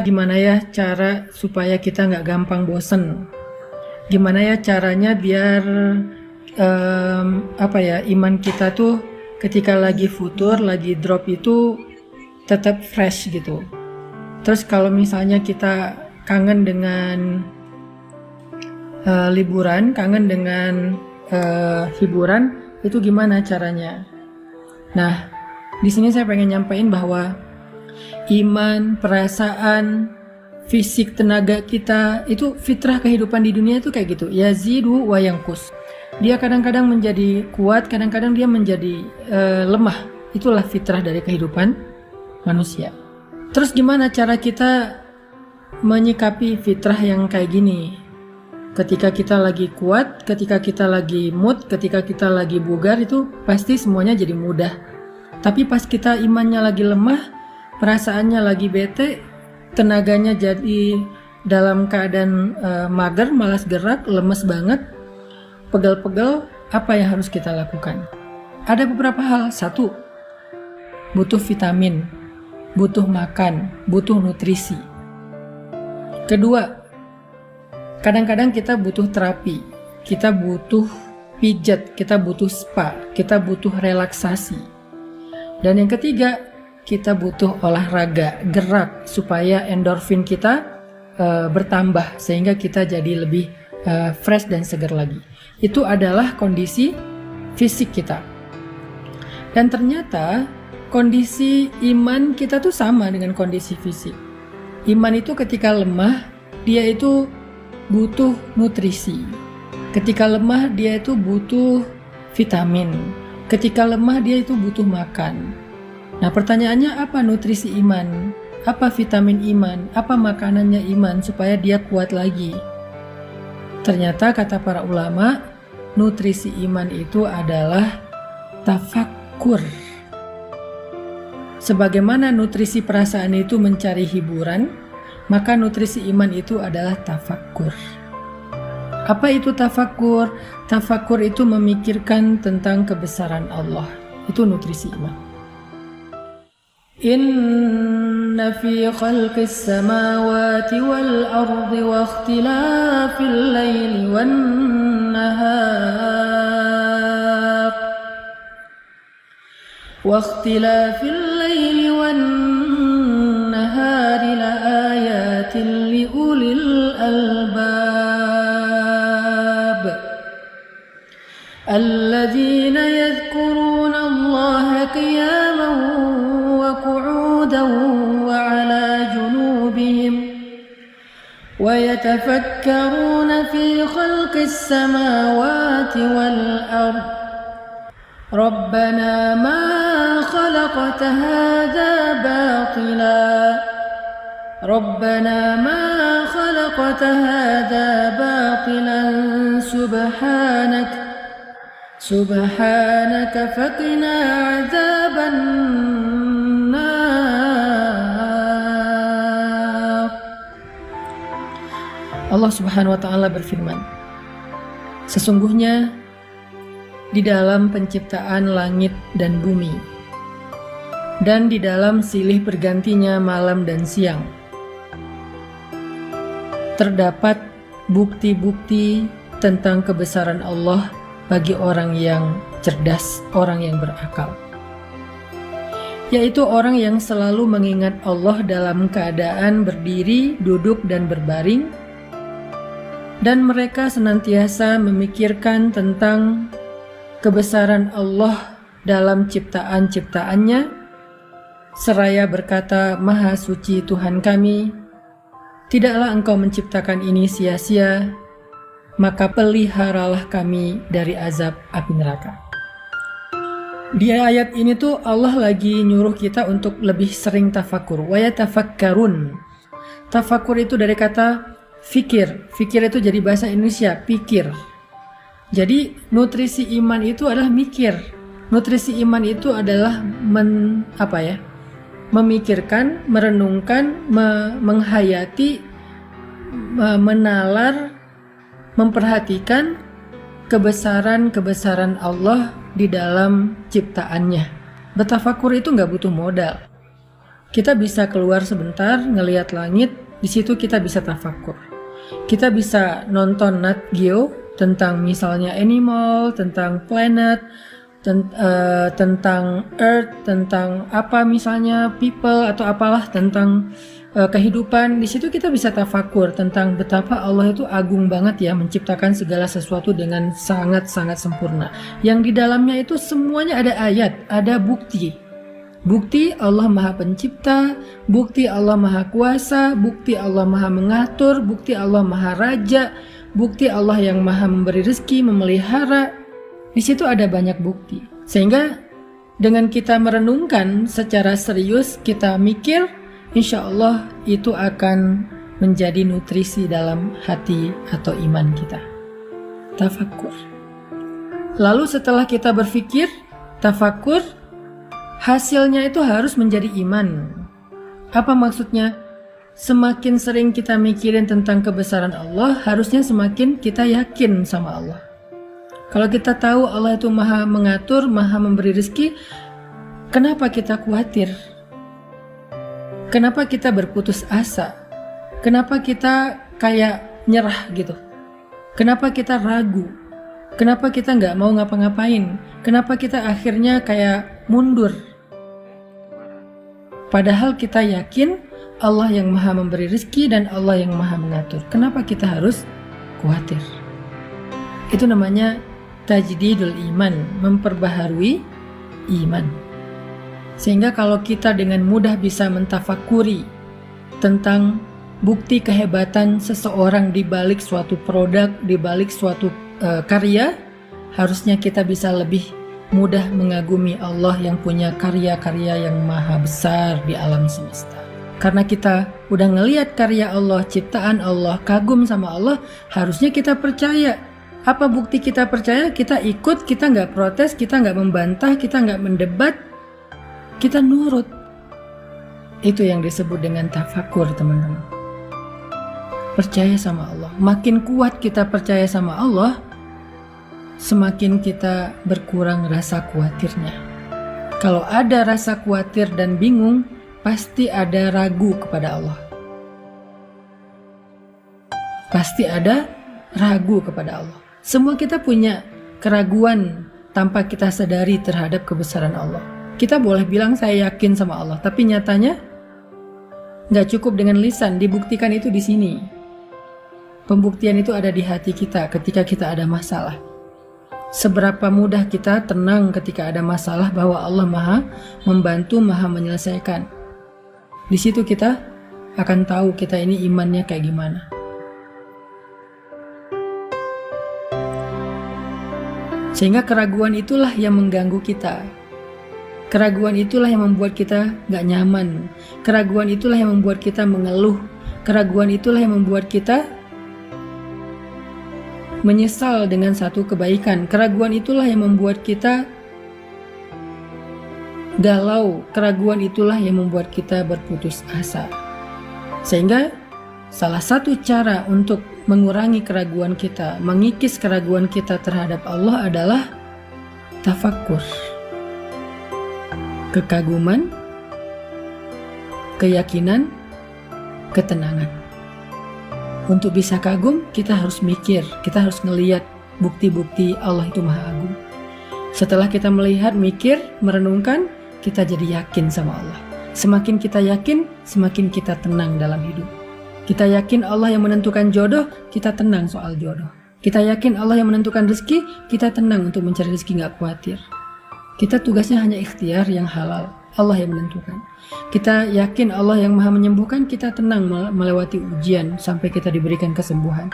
Gimana ya cara supaya kita nggak gampang bosen? Gimana ya caranya biar iman kita tuh ketika lagi futur, lagi drop itu tetap fresh gitu. Terus kalau misalnya kita kangen dengan liburan, kangen dengan hiburan, itu gimana caranya? Nah, di sini saya pengen nyampein bahwa iman, perasaan, fisik, tenaga kita itu fitrah kehidupan di dunia itu kayak gitu. Yazidu wa yanqus. Dia kadang-kadang menjadi kuat, kadang-kadang dia menjadi lemah. Itulah fitrah dari kehidupan manusia. Terus gimana cara kita menyikapi fitrah yang kayak gini? Ketika kita lagi kuat, ketika kita lagi mood, ketika kita lagi bugar, itu pasti semuanya jadi mudah. Tapi pas kita imannya lagi lemah, perasaannya lagi bete, tenaganya jadi dalam keadaan mager, malas gerak, lemes banget, pegel-pegel, apa yang harus kita lakukan? Ada beberapa hal. Satu, butuh vitamin, butuh makan, butuh nutrisi. Kedua, kadang-kadang kita butuh terapi, kita butuh pijat, kita butuh spa, kita butuh relaksasi. Dan yang ketiga, kita butuh olahraga, gerak supaya endorfin kita bertambah sehingga kita jadi lebih fresh dan segar lagi. Itu adalah kondisi fisik kita. Dan ternyata kondisi iman kita tuh sama dengan kondisi fisik. Iman itu ketika lemah, dia itu butuh nutrisi. Ketika lemah, dia itu butuh vitamin. Ketika lemah, dia itu butuh makan. Nah, pertanyaannya apa nutrisi iman? Apa vitamin iman? Apa makanannya iman supaya dia kuat lagi? Ternyata kata para ulama, nutrisi iman itu adalah tafakkur. Sebagaimana nutrisi perasaan itu mencari hiburan, maka nutrisi iman itu adalah tafakkur. Apa itu tafakkur? Tafakkur itu memikirkan tentang kebesaran Allah. Itu nutrisi iman. Inna fi khalqis samawati wal ardi wa ikhtilafil laili wan nahar wa ikhtilafil laili wan nahari la ayatin li ulil albab الذين يذكرون الله قياما وقعودا وعلى جنوبهم ويتفكرون في خلق السماوات والأرض ربنا ما خلقت هذا باطلا ربنا ما خلقت هذا باطلا سبحانك فقنا عذاب النار. Allah Subhanahu wa taala berfirman, sesungguhnya di dalam penciptaan langit dan bumi dan di dalam silih bergantinya malam dan siang terdapat bukti-bukti tentang kebesaran Allah bagi orang yang cerdas, orang yang berakal, yaitu orang yang selalu mengingat Allah dalam keadaan berdiri, duduk, dan berbaring, dan mereka senantiasa memikirkan tentang kebesaran Allah dalam ciptaan-ciptaannya, seraya berkata, Maha Suci Tuhan kami, tidaklah Engkau menciptakan ini sia-sia, maka peliharalah kami dari azab api neraka. Di ayat ini tuh Allah lagi nyuruh kita untuk lebih sering tafakur. Wa yatafakkarun. Tafakur itu dari kata fikir. Fikir itu jadi bahasa Indonesia, pikir. Jadi nutrisi iman itu adalah mikir. Nutrisi iman itu adalah memikirkan, merenungkan, menghayati, menalar, memperhatikan kebesaran-kebesaran Allah di dalam ciptaannya. Bertafakur itu nggak butuh modal. Kita bisa keluar sebentar, ngelihat langit, di situ kita bisa tafakur. Kita bisa nonton Nat Geo tentang misalnya animal, tentang planet, tentang earth, tentang apa misalnya people atau apalah tentang kehidupan. Di situ kita bisa tafakur tentang betapa Allah itu agung banget ya, menciptakan segala sesuatu dengan sangat-sangat sempurna. Yang di dalamnya itu semuanya ada ayat, ada bukti. Bukti Allah Maha Pencipta, bukti Allah Maha Kuasa, bukti Allah Maha Mengatur, bukti Allah Maha Raja, bukti Allah yang Maha Memberi rezeki, memelihara. Di situ ada banyak bukti. Sehingga dengan kita merenungkan secara serius, kita mikir, insya Allah itu akan menjadi nutrisi dalam hati atau iman kita. Tafakur. Lalu setelah kita berpikir, tafakur, hasilnya itu harus menjadi iman. Apa maksudnya? Semakin sering kita mikirin tentang kebesaran Allah, harusnya semakin kita yakin sama Allah. Kalau kita tahu Allah itu Maha Mengatur, Maha Memberi rezeki, kenapa kita khawatir? Kenapa kita berputus asa? Kenapa kita kayak nyerah gitu? Kenapa kita ragu? Kenapa kita nggak mau ngapa-ngapain? Kenapa kita akhirnya kayak mundur? Padahal kita yakin Allah yang Maha Memberi rezeki dan Allah yang Maha Mengatur. Kenapa kita harus khawatir? Itu namanya tajdidul iman, memperbaharui iman. Sehingga kalau kita dengan mudah bisa mentafakuri tentang bukti kehebatan seseorang di balik suatu produk, di balik suatu karya, harusnya kita bisa lebih mudah mengagumi Allah yang punya karya-karya yang maha besar di alam semesta. Karena kita udah ngelihat karya Allah, ciptaan Allah, kagum sama Allah, harusnya kita percaya. Apa bukti kita percaya? Kita ikut, kita nggak protes, kita nggak membantah, kita nggak mendebat, kita nurut. Itu yang disebut dengan tafakur, teman-teman. Percaya sama Allah. Makin kuat kita percaya sama Allah, semakin kita berkurang rasa khawatirnya. Kalau ada rasa khawatir dan bingung, pasti ada ragu kepada Allah. Pasti ada ragu kepada Allah. Semua kita punya keraguan tanpa kita sadari terhadap kebesaran Allah. Kita boleh bilang saya yakin sama Allah, tapi nyatanya nggak cukup dengan lisan, dibuktikan itu di sini. Pembuktian itu ada di hati kita ketika kita ada masalah. Seberapa mudah kita tenang ketika ada masalah bahwa Allah Maha membantu, Maha menyelesaikan. Di situ kita akan tahu kita ini imannya kayak gimana. Sehingga keraguan itulah yang mengganggu kita. Keraguan itulah yang membuat kita gak nyaman. Keraguan itulah yang membuat kita mengeluh. Keraguan itulah yang membuat kita menyesal dengan satu kebaikan. Keraguan itulah yang membuat kita galau. Keraguan itulah yang membuat kita berputus asa. Sehingga salah satu cara untuk mengurangi keraguan kita, mengikis keraguan kita terhadap Allah adalah tafakur. Kekaguman, keyakinan, ketenangan. Untuk bisa kagum, kita harus mikir, kita harus ngelihat bukti-bukti Allah itu Maha Agung. Setelah kita melihat, mikir, merenungkan, kita jadi yakin sama Allah. Semakin kita yakin, semakin kita tenang dalam hidup. Kita yakin Allah yang menentukan jodoh, kita tenang soal jodoh. Kita yakin Allah yang menentukan rezeki, kita tenang untuk mencari rezeki, gak khawatir. Kita tugasnya hanya ikhtiar yang halal, Allah yang menentukan. Kita yakin Allah yang Maha menyembuhkan, kita tenang melewati ujian sampai kita diberikan kesembuhan.